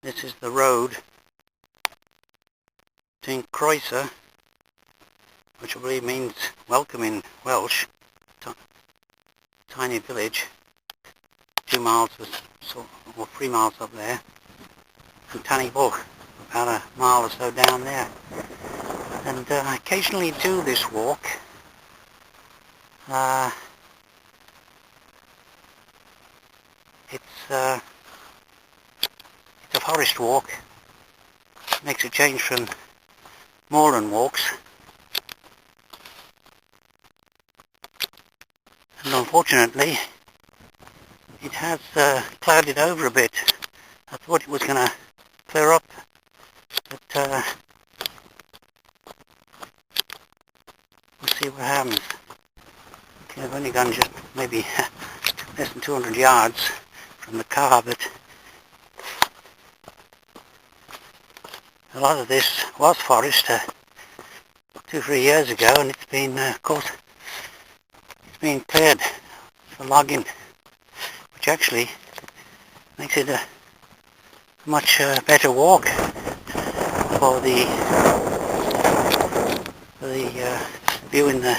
This is the road to Croeser, which I believe means welcome in Welsh. Tiny village, 2 miles or 3 miles up there, and Tannybook, about a mile or so down there. And I occasionally do this walk. It's a forest walk. Makes a change from moorland walks. And unfortunately, it has clouded over a bit. I thought it was going to clear up, but we'll see what happens. Okay, I've only gone just maybe less than 200 yards from the car, but a lot of this was forest 2-3 years ago, and it's been, of course, it's been cleared for logging, which actually makes it a much better walk for the view in the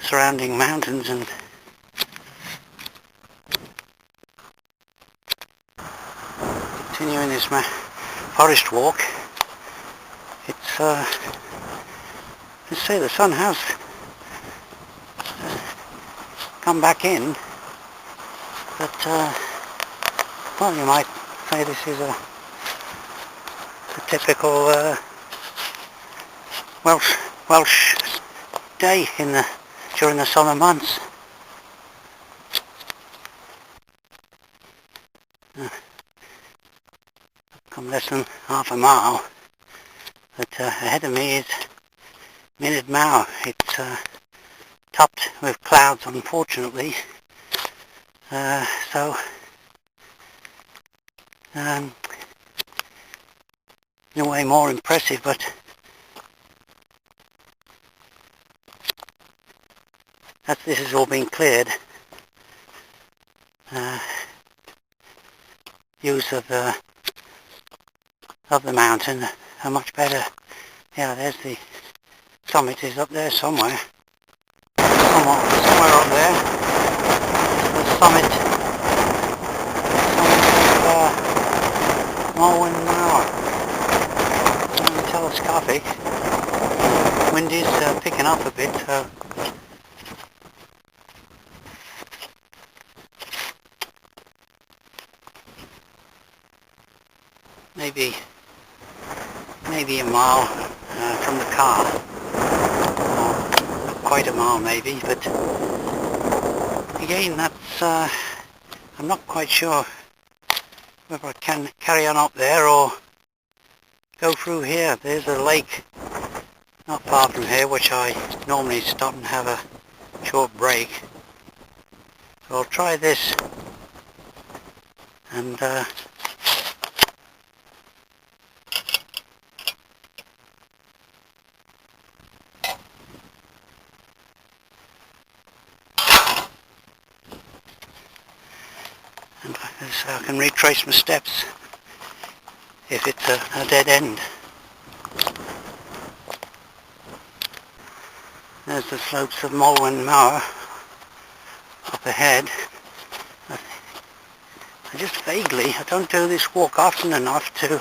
surrounding mountains. And continuing this forest walk, it's let's say the sun has come back in, but well, you might say this is a typical Welsh day during the summer months. Come less than half a mile, but ahead of me is Mynydd Mawr. It's topped with clouds, unfortunately, so in a way more impressive, but as this has all been cleared, views of the mountain are much better. Yeah, there's the summit, is up there somewhere. Somewhere up there. The summit of Moelwyn Bach. Telescopic. Wind is picking up a bit, so maybe a mile from the car. Not quite a mile maybe, but again, that's I'm not quite sure whether I can carry on up there or go through here. There's a lake not far from here, which I normally stop and have a short break. So I'll try this, and so I can retrace my steps if it's a dead end. There's the slopes of Moelwyn Bach up ahead. I just vaguely, I don't do this walk often enough to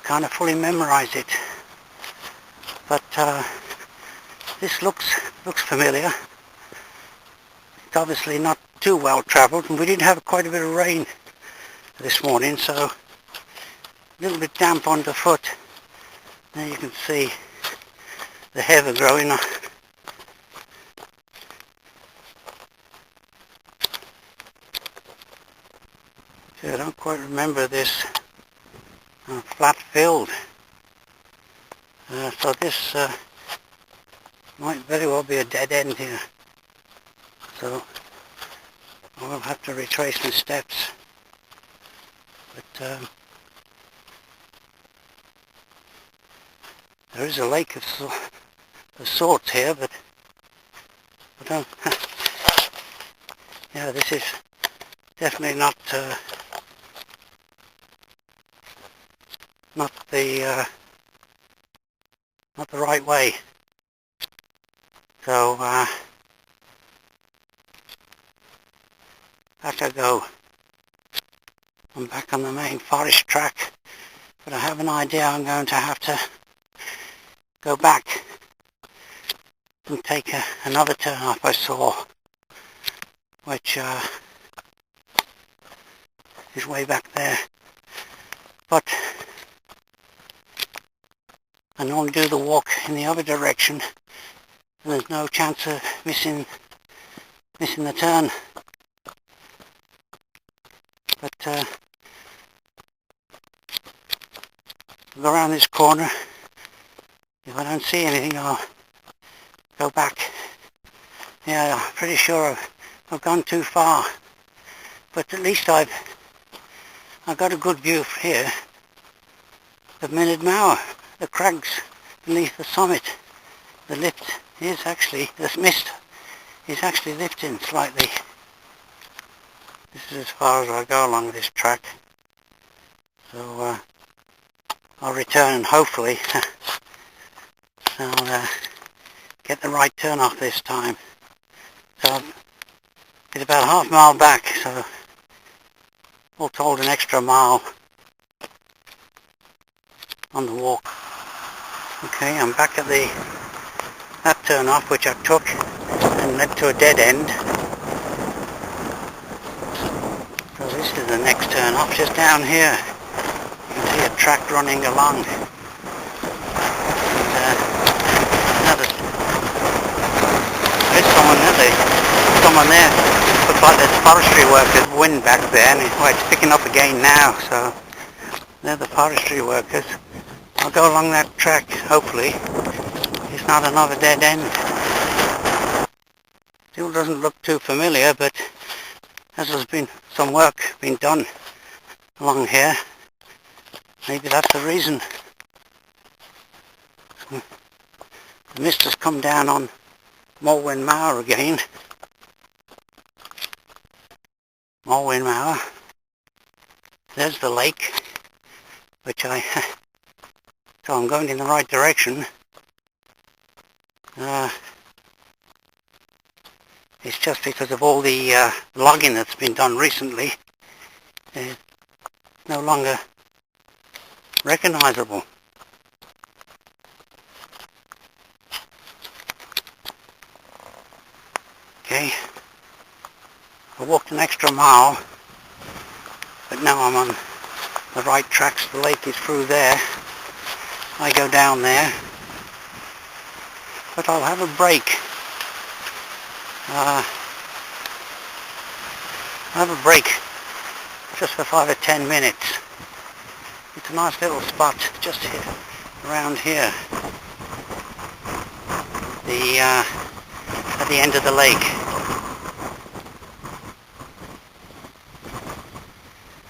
kind of fully memorize it, but this looks familiar. It's obviously not too well travelled, and we did have quite a bit of rain this morning, so a little bit damp underfoot. There you can see the heather growing on. I don't quite remember this flat field, so this might very well be a dead end here, so I will have to retrace my steps. But there is a lake of sorts here, but I don't. Yeah, this is definitely not not the right way. So back I go. I'm back on the main forest track, but I have an idea I'm going to have to go back and take another turn off I saw, which is way back there. But I normally do the walk in the other direction, and there's no chance of missing the turn. But I'll go around this corner. If I don't see anything, I'll go back. Yeah, I'm pretty sure I've gone too far, but at least I've got a good view here of Moelwyn, the crags beneath the summit. The lift is actually, this mist is actually lifting slightly. This is as far as I go along this track. So I'll return and hopefully I'll get the right turn off this time. So it's about half a mile back, so all told an extra mile on the walk. Okay, I'm back at that turn off which I took and led to a dead end. So this is the next turn off, just down here. You can see a track running along. There's someone there. Looks like there's forestry workers. Wind back there, and it's picking up again now. So they're the forestry workers. I'll go along that track. Hopefully, it's not another dead end. Still doesn't look too familiar, but as there's been some work being done along here, maybe that's the reason. The mist has come down on Moelwyn Bach again. Moelwyn Bach. There's the lake, which so I'm going in the right direction. It's just because of all the logging that's been done recently, it's no longer recognisable. Okay, I walked an extra mile, but now I'm on the right tracks. The lake is through there. I go down there, but I'll have a break. I'll have a break just for 5 or 10 minutes. It's a nice little spot just here, around here, at the end of the lake.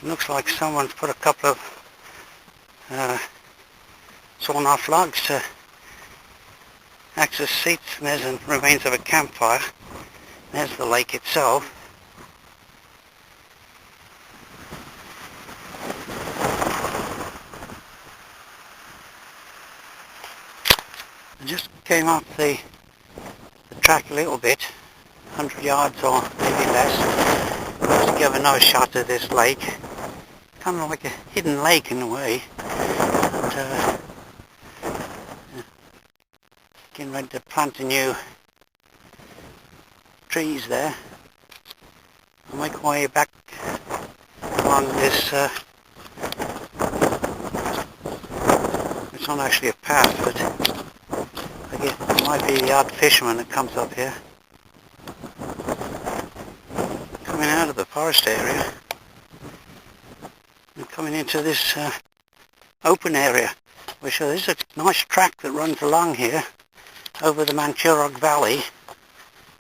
It looks like someone's put a couple of sawn off logs to act as seats, and there's the remains of a campfire. There's the lake itself. I just came up the track a little bit, 100 yards or maybe less, just to give a nice shot of this lake. Kind of like a hidden lake in a way. And, getting ready to plant a new trees there. I'll make my way back along this, it's not actually a path, but I guess it might be the odd fisherman that comes up here. Coming out of the forest area and coming into this open area, which there's a nice track that runs along here over the Manchurog Valley.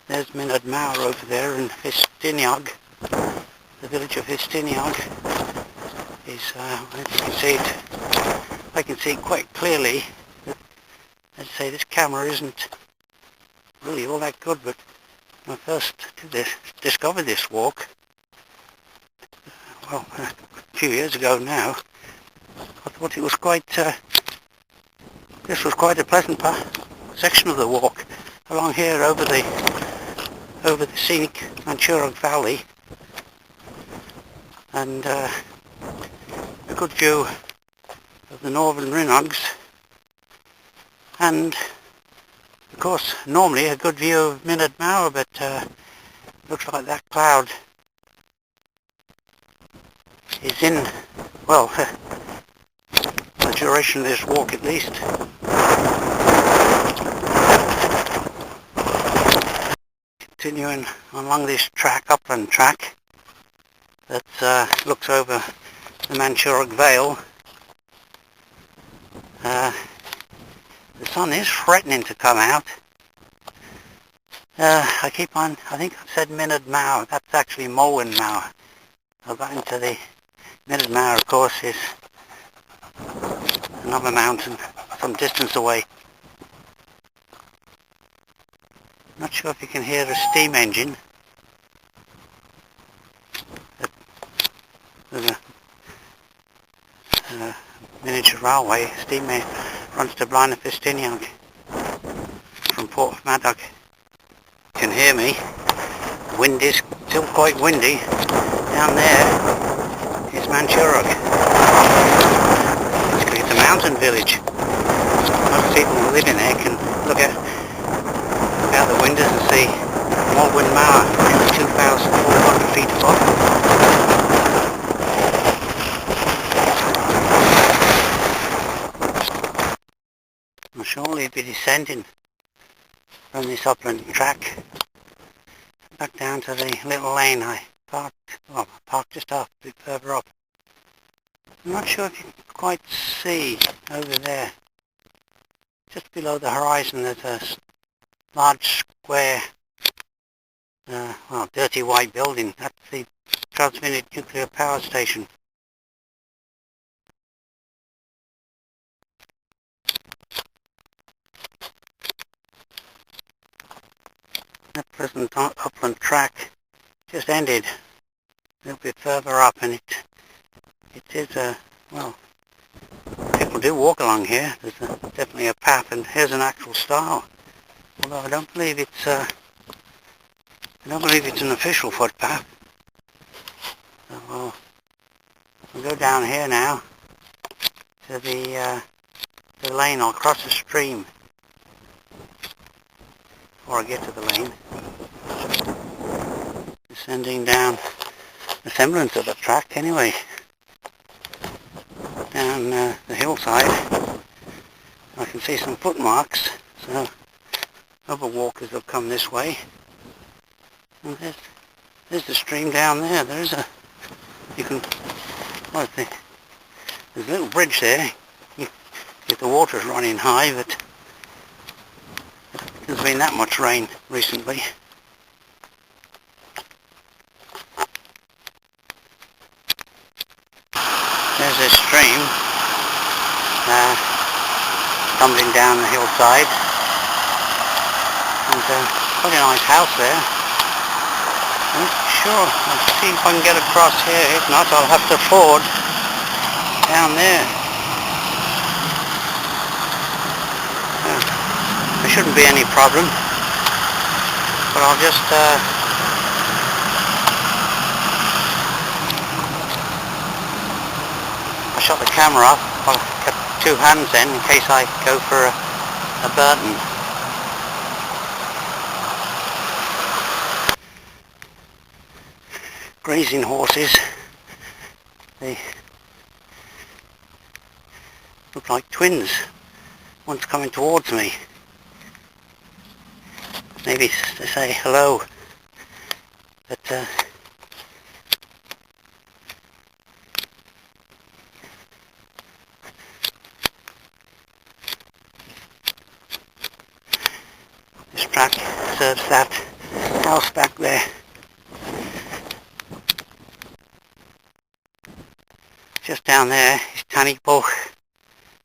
There's Moelwyn Bach over there, and Histiniog, the village of Histiniog, is, I can see it quite clearly. As I say, this camera isn't really all that good, but when I first discovered this walk, well, a few years ago now, I thought it was quite, this was quite a pleasant section of the walk along here over the scenic Manchurug Valley, and a good view of the northern Rhinogs, and of course normally a good view of Myned Mawr, but looks like that cloud is in, well, the duration of this walk at least. Continuing along this upland track that looks over the Manchurug Vale. The sun is threatening to come out. I think I've said Myned Mawr, that's actually Moelwyn Bach. I got into the Myned Mawr, of course, is another mountain some distance away. Not sure if you can hear the steam engine. There's a miniature railway, steam runs to Blaenau from Port Madog. You can hear me. The wind is still quite windy. Down there is Manchurug. It's a mountain village. Most people who live in there can look out the windows and see Moelwyn Bach, 2,400 feet above. I'll surely be descending from this upland track back down to the little lane I parked just a bit further up. I'm not sure if you can quite see over there, just below the horizon, there's a large square, dirty white building. That's the Transmitted Nuclear Power Station. That present upland track just ended a little bit further up, and it is people do walk along here. There's definitely a path, and here's an actual stile. Although I don't believe it's an official footpath. So we'll go down here now to the lane. I'll cross the stream before I get to the lane. Descending down the semblance of the track anyway. Down the hillside. I can see some footmarks, so other walkers have come this way. And there's the stream down there. There's a little bridge there. If the water's running high, but there's been that much rain recently. There's this stream tumbling down the hillside, and quite a nice house there. I'm not sure. I'll see if I can get across here. If not, I'll have to ford down there. There shouldn't be any problem, but I'll just I shut the camera off. I'll keep two hands in case I go for a burden. Grazing horses. They look like twins. One's coming towards me. Maybe to say hello. But this track serves that house back there. Just down there is Tanniboch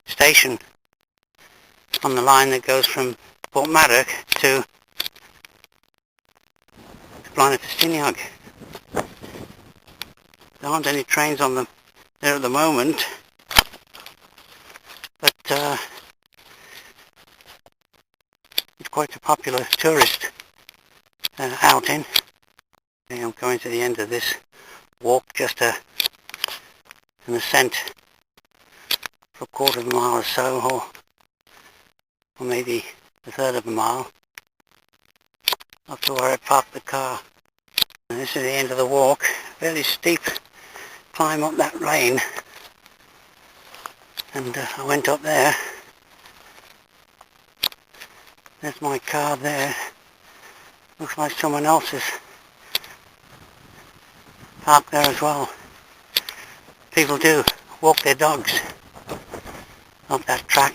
station on the line that goes from Port Madog to Blaenau. There aren't any trains on there at the moment. quite a popular tourist outing. I'm going to the end of this walk, just an ascent for a quarter of a mile or so, or maybe a third of a mile up to where I parked the car. And this is the end of the walk, fairly steep climb up that lane, and I went up there. There's my car there. Looks like someone else is parked there as well. People do walk their dogs up that track.